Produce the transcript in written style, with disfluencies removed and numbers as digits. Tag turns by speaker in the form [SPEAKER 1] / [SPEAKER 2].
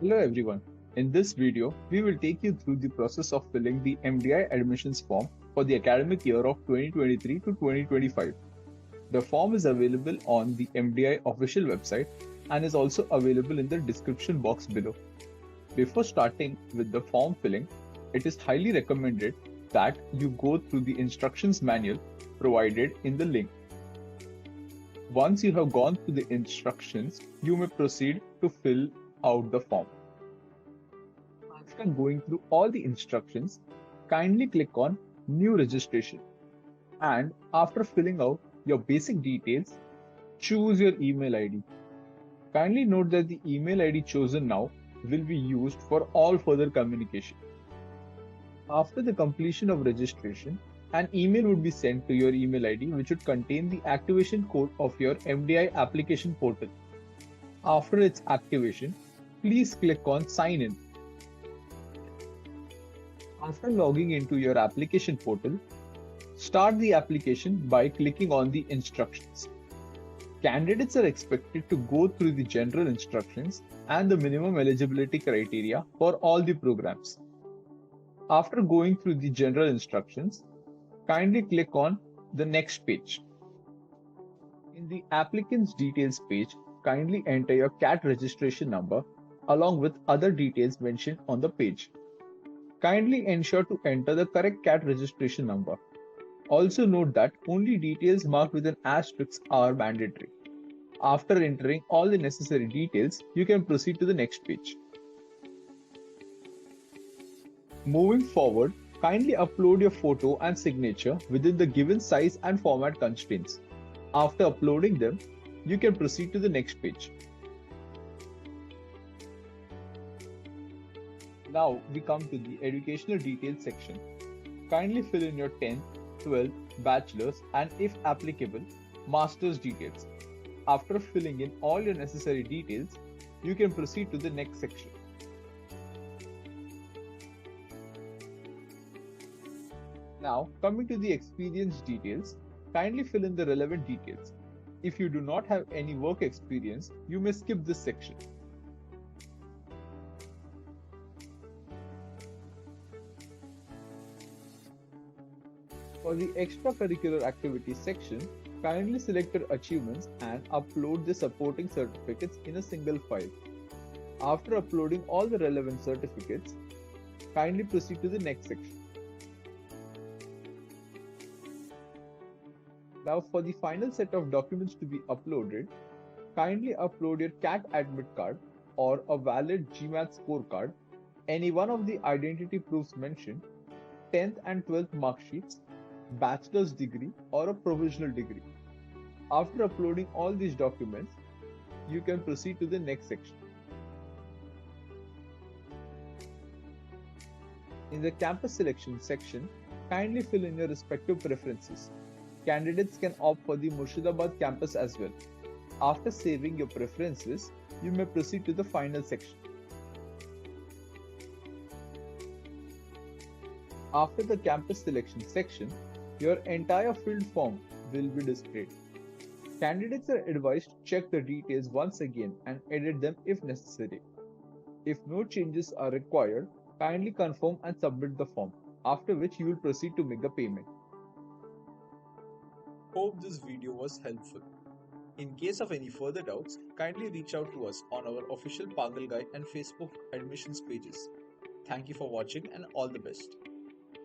[SPEAKER 1] Hello everyone. In this video, we will take you through the process of filling the MDI admissions form for the academic year of 2023 to 2025. The form is available on the MDI official website and is also available in the description box below. Before starting with the form filling, it is highly recommended that you go through the instructions manual provided in the link. Once you have gone through the instructions, you may proceed to fill out the form. After going through all the instructions, kindly click on New Registration. And after filling out your basic details, choose your email ID. Kindly note that the email ID chosen now will be used for all further communication. After the completion of registration, an email would be sent to your email ID which would contain the activation code of your MDI application portal. After its activation, please click on Sign In. After logging into your application portal, start the application by clicking on the instructions. Candidates are expected to go through the general instructions and the minimum eligibility criteria for all the programs. After going through the general instructions, kindly click on the next page. In the applicants details page, kindly enter your CAT registration number along with other details mentioned on the page. Kindly ensure to enter the correct CAT registration number. Also note that only details marked with an asterisk are mandatory. After entering all the necessary details, you can proceed to the next page. Moving forward, kindly upload your photo and signature within the given size and format constraints. After uploading them, you can proceed to the next page. Now we come to the educational details section. Kindly fill in your 10th, 12th, bachelor's and if applicable, master's details. After filling in all your necessary details, you can proceed to the next section. Now, coming to the experience details, kindly fill in the relevant details. If you do not have any work experience, you may skip this section. For the extracurricular activities section, kindly select your achievements and upload the supporting certificates in a single file. After uploading all the relevant certificates, kindly proceed to the next section. Now for the final set of documents to be uploaded, kindly upload your CAT admit card or a valid GMAT scorecard, any one of the identity proofs mentioned, 10th and 12th mark sheets, bachelor's degree or a provisional degree. After uploading all these documents, you can proceed to the next section. In the campus selection section, kindly fill in your respective preferences. Candidates can opt for the Murshidabad campus as well. After saving your preferences, you may proceed to the final section. After the campus selection section, your entire filled form will be displayed. Candidates are advised to check the details once again and edit them if necessary. If no changes are required, kindly confirm and submit the form, after which you will proceed to make the payment.
[SPEAKER 2] Hope this video was helpful. In case of any further doubts, kindly reach out to us on our official Pagal Guide and Facebook admissions pages. Thank you for watching and all the best.